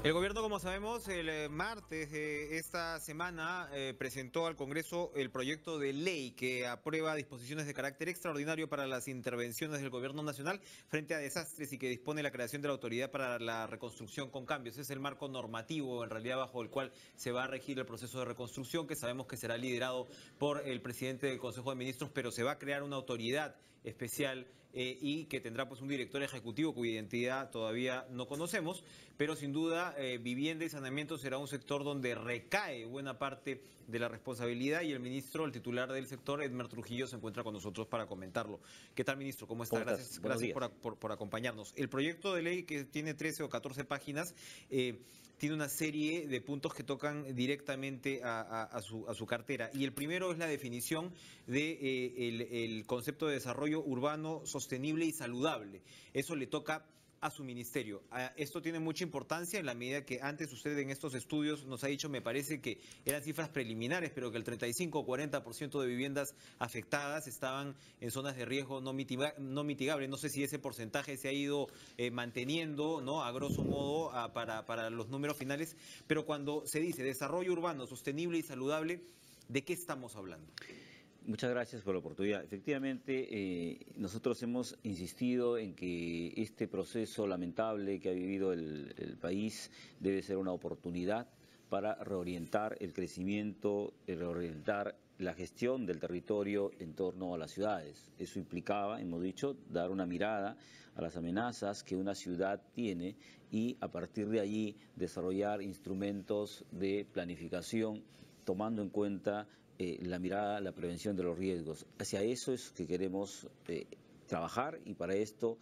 El gobierno, como sabemos, el martes de esta semana presentó al Congreso el proyecto de ley que aprueba disposiciones de carácter extraordinario para las intervenciones del gobierno nacional frente a desastres y que dispone la creación de la Autoridad para la Reconstrucción con Cambios. Es el marco normativo, en realidad, bajo el cual se va a regir el proceso de reconstrucción, que sabemos que será liderado por el presidente del Consejo de Ministros, pero se va a crear una autoridad especial y que tendrá pues un director ejecutivo cuya identidad todavía no conocemos, pero sin duda vivienda y saneamiento será un sector donde recae buena parte de la responsabilidad y el ministro, el titular del sector, Edmer Trujillo, se encuentra con nosotros para comentarlo. ¿Qué tal, ministro? ¿Cómo está? Gracias por acompañarnos. El proyecto de ley, que tiene 13 o 14 páginas, tiene una serie de puntos que tocan directamente a su cartera. Y el primero es la definición el concepto de desarrollo urbano sostenible y saludable. Eso le toca a su ministerio. Esto tiene mucha importancia en la medida que antes usted en estos estudios nos ha dicho, me parece que eran cifras preliminares, pero que el 35 o 40% de viviendas afectadas estaban en zonas de riesgo no mitigable. No sé si ese porcentaje se ha ido manteniendo, ¿no?, a grosso modo para los números finales, pero cuando se dice desarrollo urbano sostenible y saludable, ¿de qué estamos hablando? Muchas gracias por la oportunidad. Efectivamente, nosotros hemos insistido en que este proceso lamentable que ha vivido el país debe ser una oportunidad para reorientar el crecimiento, reorientar la gestión del territorio en torno a las ciudades. Eso implicaba, hemos dicho, dar una mirada a las amenazas que una ciudad tiene y a partir de allí desarrollar instrumentos de planificación tomando en cuenta la mirada, la prevención de los riesgos. Hacia eso es que queremos trabajar y para esto,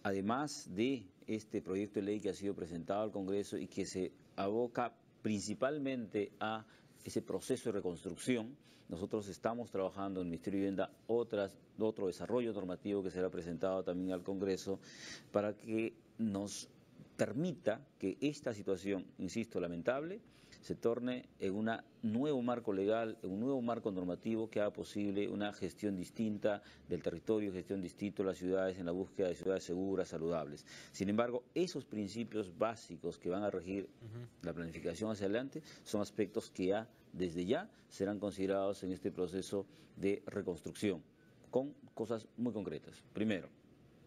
además de este proyecto de ley que ha sido presentado al Congreso y que se aboca principalmente a ese proceso de reconstrucción, nosotros estamos trabajando en el Ministerio de Vivienda otro desarrollo normativo que será presentado también al Congreso para que nos permita que esta situación, insisto, lamentable, se torne en un nuevo marco legal, en un nuevo marco normativo que haga posible una gestión distinta del territorio, gestión distinta de las ciudades en la búsqueda de ciudades seguras, saludables. Sin embargo, esos principios básicos que van a regir la planificación hacia adelante son aspectos que desde ya serán considerados en este proceso de reconstrucción, con cosas muy concretas. Primero,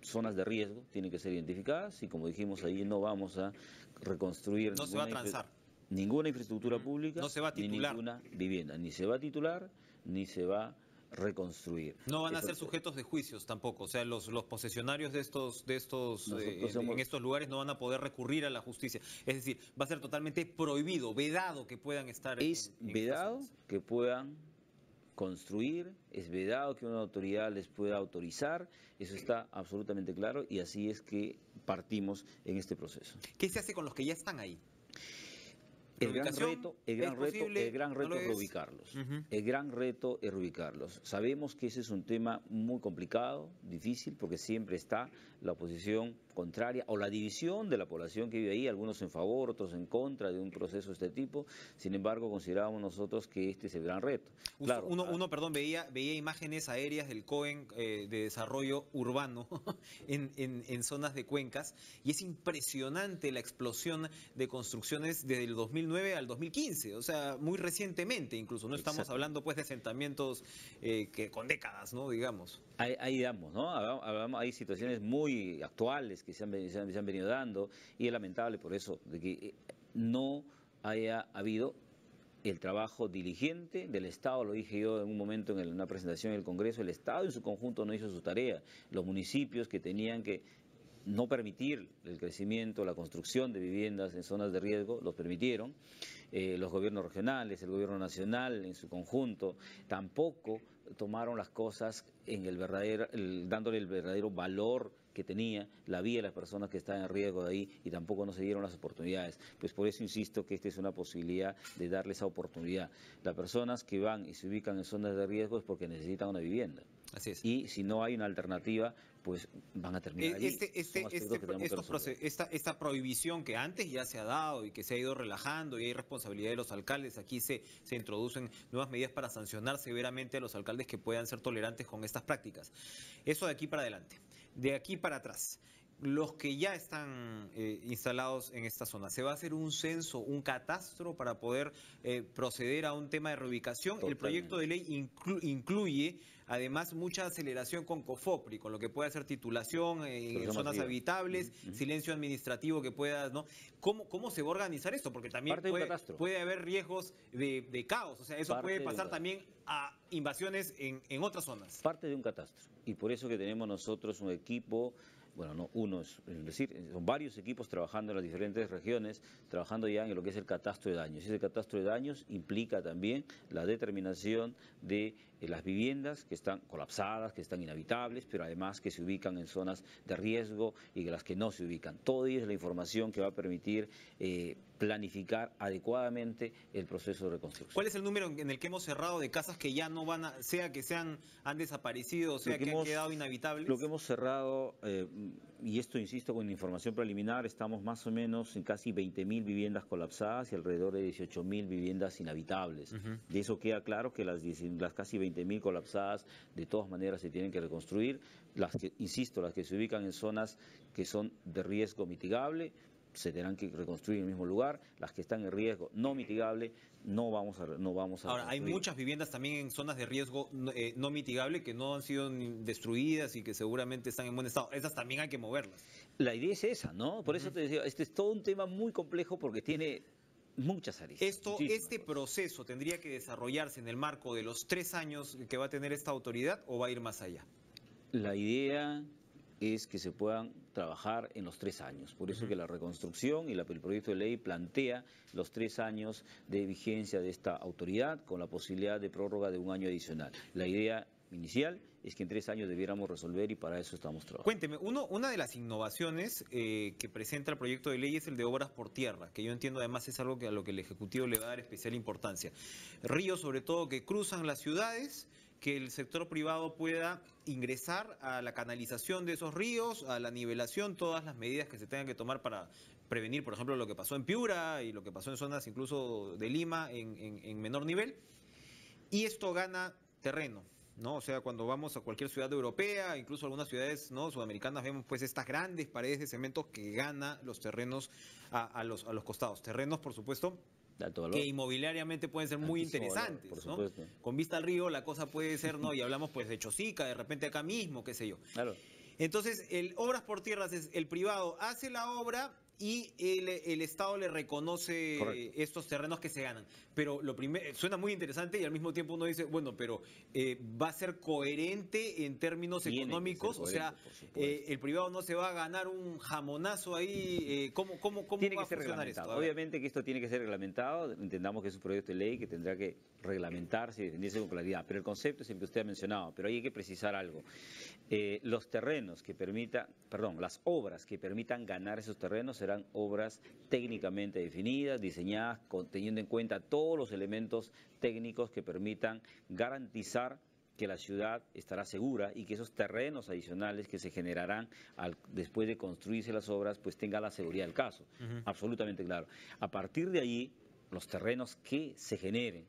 zonas de riesgo tienen que ser identificadas y, como dijimos, ahí no vamos a reconstruir. No se va a transar ninguna infraestructura pública, no se va a titular, ni ninguna vivienda, ni se va a titular, ni se va a reconstruir. No van a ser sujetos de juicios tampoco, o sea, los posesionarios en estos lugares no van a poder recurrir a la justicia. Es decir, va a ser totalmente prohibido, vedado que puedan estar en vedado que puedan construir, es vedado que una autoridad les pueda autorizar, eso está absolutamente claro y así es que partimos en este proceso. ¿Qué se hace con los que ya están ahí? El gran reto es reubicarlos. El gran reto es reubicarlos. Sabemos que ese es un tema muy complicado, difícil, porque siempre está la oposición contraria o la división de la población que vive ahí, algunos en favor, otros en contra de un proceso de este tipo. Sin embargo, consideramos nosotros que este es el gran reto. Claro, perdón, veía imágenes aéreas del COEN de desarrollo urbano en zonas de cuencas y es impresionante la explosión de construcciones desde el 2009 al 2015, o sea, muy recientemente incluso, no estamos hablando pues de asentamientos que con décadas, ¿no?, digamos. Ahí damos, ¿no? Hay situaciones muy actuales que se han venido dando y es lamentable por eso, de que no haya habido el trabajo diligente del Estado. Lo dije yo en un momento en una presentación en el Congreso, el Estado en su conjunto no hizo su tarea, los municipios que tenían que no permitir el crecimiento, la construcción de viviendas en zonas de riesgo, los permitieron. Los gobiernos regionales, el gobierno nacional en su conjunto, tampoco tomaron las cosas dándole el verdadero valor que tenía la vida de las personas que están en riesgo de ahí y tampoco no se dieron las oportunidades. Pues por eso insisto que esta es una posibilidad de darle esa oportunidad. Las personas que van y se ubican en zonas de riesgo es porque necesitan una vivienda. Así es. Y si no hay una alternativa, pues van a terminar allí. Esta prohibición que antes ya se ha dado y que se ha ido relajando y hay responsabilidad de los alcaldes, aquí se introducen nuevas medidas para sancionar severamente a los alcaldes que puedan ser tolerantes con estas prácticas. Eso de aquí para adelante. De aquí para atrás, los que ya están instalados en esta zona. ¿Se va a hacer un censo, un catastro para poder proceder a un tema de reubicación? Totalmente. El proyecto de ley incluye además mucha aceleración con COFOPRI, con lo que puede hacer titulación en zonas habitables, silencio administrativo que pueda, ¿no? ¿Cómo se va a organizar esto? Porque también puede haber riesgos de caos, o sea, eso puede pasar también a invasiones en otras zonas. Parte de un catastro, y por eso que tenemos nosotros un equipo. Bueno, no uno, es decir, son varios equipos trabajando en las diferentes regiones, trabajando ya en lo que es el catastro de daños. Y ese catastro de daños implica también la determinación de las viviendas que están colapsadas, que están inhabitables, pero además que se ubican en zonas de riesgo y de las que no se ubican. Todo ello es la información que va a permitir planificar adecuadamente el proceso de reconstrucción. ¿Cuál es el número en el que hemos cerrado de casas que ya no van a, sea que han desaparecido, sea que han quedado inhabitables? Lo que hemos cerrado, y esto insisto con información preliminar, estamos más o menos en casi 20.000 viviendas colapsadas y alrededor de 18.000 viviendas inhabitables. De eso queda claro que las casi 20.000 colapsadas de todas maneras se tienen que reconstruir. Las que, insisto, las que se ubican en zonas que son de riesgo mitigable, se tendrán que reconstruir en el mismo lugar. Las que están en riesgo no mitigable, no vamos a Ahora, hay muchas viviendas también en zonas de riesgo no mitigable que no han sido destruidas y que seguramente están en buen estado. Esas también hay que moverlas. La idea es esa, ¿no? Por eso te decía, este es todo un tema muy complejo porque tiene muchas aristas. ¿Este proceso tendría que desarrollarse en el marco de los 3 años que va a tener esta autoridad o va a ir más allá? La idea es que se puedan trabajar en los 3 años. Por eso que la reconstrucción y el proyecto de ley plantea los 3 años de vigencia de esta autoridad con la posibilidad de prórroga de 1 año adicional. La idea inicial es que en 3 años debiéramos resolver y para eso estamos trabajando. Cuénteme, una de las innovaciones que presenta el proyecto de ley es el de obras por tierra, que yo entiendo además es algo a lo que el Ejecutivo le va a dar especial importancia. Ríos sobre todo que cruzan las ciudades, que el sector privado pueda ingresar a la canalización de esos ríos, a la nivelación, todas las medidas que se tengan que tomar para prevenir, por ejemplo, lo que pasó en Piura y lo que pasó en zonas incluso de Lima en menor nivel. Y esto gana terreno, ¿no? O sea, cuando vamos a cualquier ciudad europea, incluso algunas ciudades, ¿no?, sudamericanas, vemos pues estas grandes paredes de cemento que gana los terrenos a los costados. Terrenos, por supuesto, que inmobiliariamente pueden ser muy interesantes, valor, ¿no? Con vista al río la cosa puede ser, ¿no? Y hablamos pues de Chosica, de repente acá mismo, qué sé yo. Claro. Entonces, obras por tierras es el privado hace la obra y el Estado le reconoce estos terrenos que se ganan. Pero lo primero, suena muy interesante y al mismo tiempo uno dice, bueno, pero va a ser coherente en términos económicos, o sea, el privado no se va a ganar un jamonazo ahí. ¿Cómo va a funcionar esto? Obviamente que esto tiene que ser reglamentado, entendamos que es un proyecto de ley que tendrá que reglamentarse y defenderse con claridad, pero el concepto es el que usted ha mencionado, pero ahí hay que precisar algo. Los terrenos que permitan, las obras que permitan ganar esos terrenos serán obras técnicamente definidas, diseñadas, teniendo en cuenta todos los elementos técnicos que permitan garantizar que la ciudad estará segura y que esos terrenos adicionales que se generarán después de construirse las obras, pues tenga la seguridad del caso. Absolutamente claro. A partir de allí, los terrenos que se generen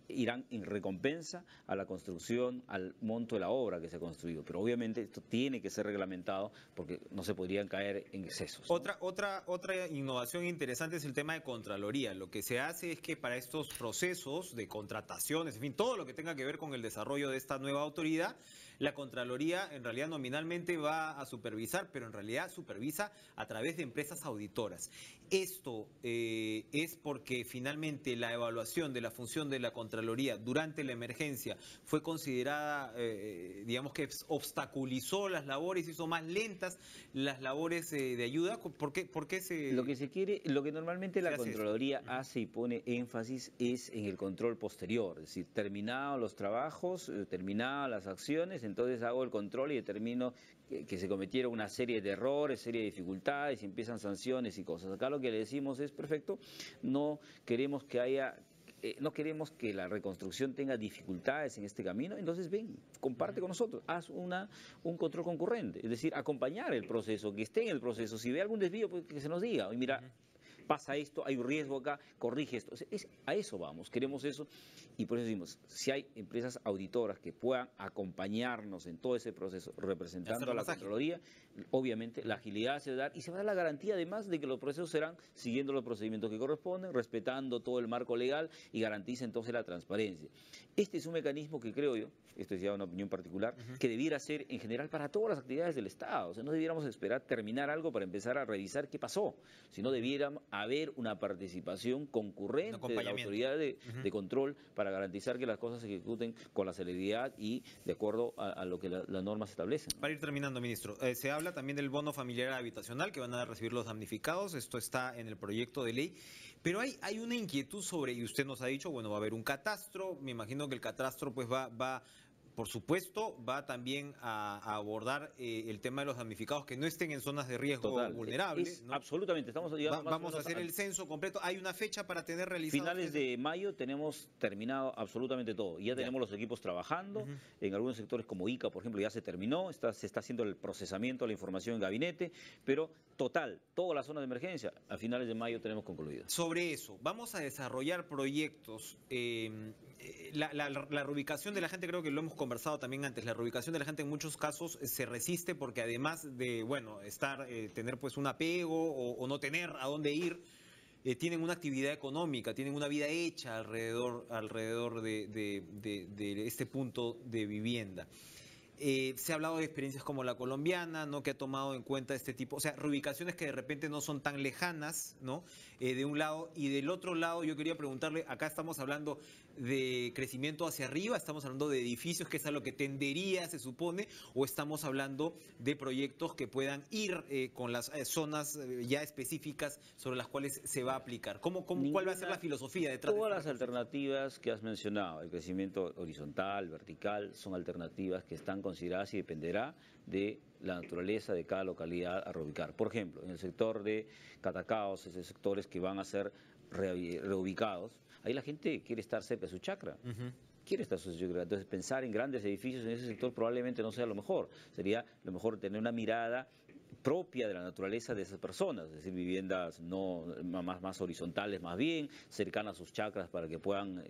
irán en recompensa a la construcción, al monto de la obra que se ha construido. Pero obviamente esto tiene que ser reglamentado porque no se podrían caer en excesos, ¿no? Otra innovación interesante es el tema de Contraloría. Lo que se hace es que para estos procesos de contrataciones, en fin, todo lo que tenga que ver con el desarrollo de esta nueva autoridad, la Contraloría en realidad nominalmente va a supervisar, pero en realidad supervisa a través de empresas auditoras. Esto es porque finalmente la evaluación de la función de la Contraloría durante la emergencia fue considerada, digamos que obstaculizó las labores, hizo más lentas las labores de ayuda. ¿Por qué se...? Lo que normalmente la Contraloría hace y pone énfasis es en el control posterior, es decir, terminados los trabajos, terminadas las acciones, entonces hago el control y determino que se cometieron una serie de errores, serie de dificultades, y empiezan sanciones y cosas. Acá lo que le decimos es, perfecto, no queremos que la reconstrucción tenga dificultades en este camino, entonces ven, comparte con nosotros, haz un control concurrente, es decir, acompañar el proceso, que esté en el proceso, si ve algún desvío, pues que se nos diga, y mira, pasa esto, hay un riesgo acá, corrige esto. O sea, a eso vamos, queremos eso, y por eso decimos, si hay empresas auditoras que puedan acompañarnos en todo ese proceso, representando a la Contraloría, obviamente la agilidad se va a dar y se va a dar la garantía además de que los procesos serán siguiendo los procedimientos que corresponden, respetando todo el marco legal y garantiza entonces la transparencia. Este es un mecanismo que creo yo, esto es ya una opinión particular, que debiera ser en general para todas las actividades del Estado. O sea, no debiéramos esperar terminar algo para empezar a revisar qué pasó, sino debiera haber una participación concurrente de la autoridad de control para garantizar que las cosas se ejecuten con la celeridad y de acuerdo a lo que las normas establecen. Para ir terminando, ministro, se habla también del bono familiar habitacional que van a recibir los damnificados. Esto está en el proyecto de ley. Pero hay una inquietud sobre, y usted nos ha dicho, bueno, va a haber un catastro. Me imagino que el catastro pues va por supuesto, va también a abordar el tema de los damnificados que no estén en zonas de riesgo vulnerables, ¿no? Absolutamente, estamos llegando vamos a hacer el censo completo. ¿Hay una fecha para tener realizado? Finales de mayo tenemos terminado absolutamente todo. Ya tenemos los equipos trabajando. En algunos sectores como ICA, por ejemplo, ya se terminó. Se está haciendo el procesamiento de la información en gabinete. Pero total, todas las zonas de emergencia, a finales de mayo tenemos concluido. Sobre eso, vamos a desarrollar proyectos. La reubicación de la gente, creo que lo hemos conversado también antes, la reubicación de la gente en muchos casos se resiste porque además de, bueno, tener pues un apego o no tener a dónde ir, tienen una actividad económica, tienen una vida hecha alrededor de este punto de vivienda. Se ha hablado de experiencias como la colombiana, ¿no? Que ha tomado en cuenta este tipo, o sea, reubicaciones que de repente no son tan lejanas, ¿no? De un lado, y del otro lado yo quería preguntarle, acá estamos hablando de crecimiento hacia arriba, estamos hablando de edificios, que es a lo que tendería, se supone, o estamos hablando de proyectos que puedan ir con las zonas ya específicas sobre las cuales se va a aplicar. ¿Cuál va a ser la filosofía detrás de todas las alternativas que has mencionado, el crecimiento horizontal, vertical, son alternativas que están consideradas y dependerá de la naturaleza de cada localidad a reubicar. Por ejemplo, en el sector de Catacaos, esos sectores que van a ser reubicados, ahí la gente quiere estar cerca de su chacra. Quiere estar su chacra. Entonces, pensar en grandes edificios en ese sector probablemente no sea lo mejor. Sería lo mejor tener una mirada propia de la naturaleza de esas personas, es decir, viviendas más horizontales, más bien, cercanas a sus chacras para que puedan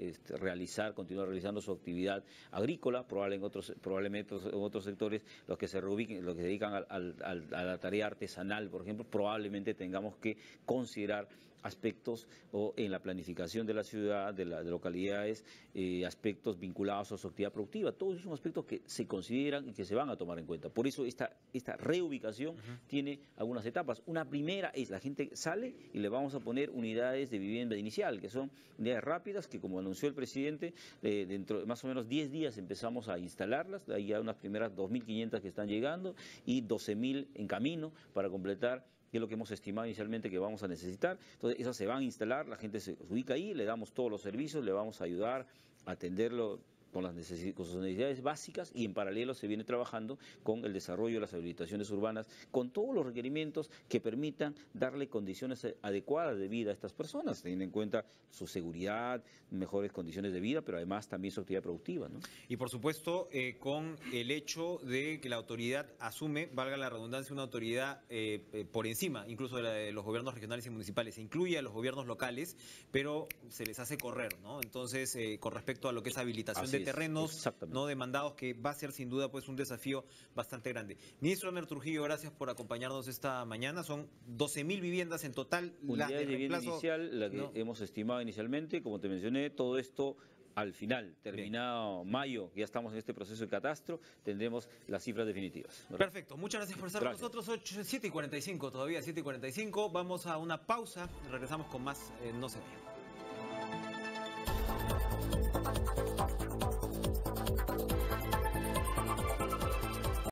continuar realizando su actividad agrícola, probablemente en otros sectores los que se reubiquen, los que se dedican a la tarea artesanal, por ejemplo, probablemente tengamos que considerar aspectos o en la planificación de la ciudad, de las localidades, aspectos vinculados a su actividad productiva. Todos esos son aspectos que se consideran y que se van a tomar en cuenta. Por eso esta reubicación tiene algunas etapas. Una primera es la gente sale y le vamos a poner unidades de vivienda inicial, que son unidades rápidas que, como anunció el presidente, dentro de más o menos 10 días empezamos a instalarlas. Hay ya unas primeras 2.500 que están llegando y 12.000 en camino para completar, que es lo que hemos estimado inicialmente que vamos a necesitar. Entonces, esas se van a instalar, la gente se ubica ahí, le damos todos los servicios, le vamos a ayudar a atenderlo con sus necesidades básicas, y en paralelo se viene trabajando con el desarrollo de las habilitaciones urbanas, con todos los requerimientos que permitan darle condiciones adecuadas de vida a estas personas, teniendo en cuenta su seguridad, mejores condiciones de vida, pero además también su actividad productiva, ¿no? Y por supuesto, con el hecho de que la autoridad asume, valga la redundancia, una autoridad por encima, incluso de los gobiernos regionales y municipales, se incluye a los gobiernos locales, pero se les hace correr, ¿no? Entonces, con respecto a lo que es habilitación de terrenos no demandados, que va a ser sin duda pues un desafío bastante grande. Ministro Abner Trujillo, gracias por acompañarnos esta mañana. Son 12.000 viviendas en total. Unidades de vivienda inicial, la que hemos estimado inicialmente, como te mencioné, todo esto al final, terminado mayo, ya estamos en este proceso de catastro, tendremos las cifras definitivas. Perfecto, muchas gracias por estar con nosotros. 7:45 todavía, 7:45. Vamos a una pausa, regresamos con más, no se vayan.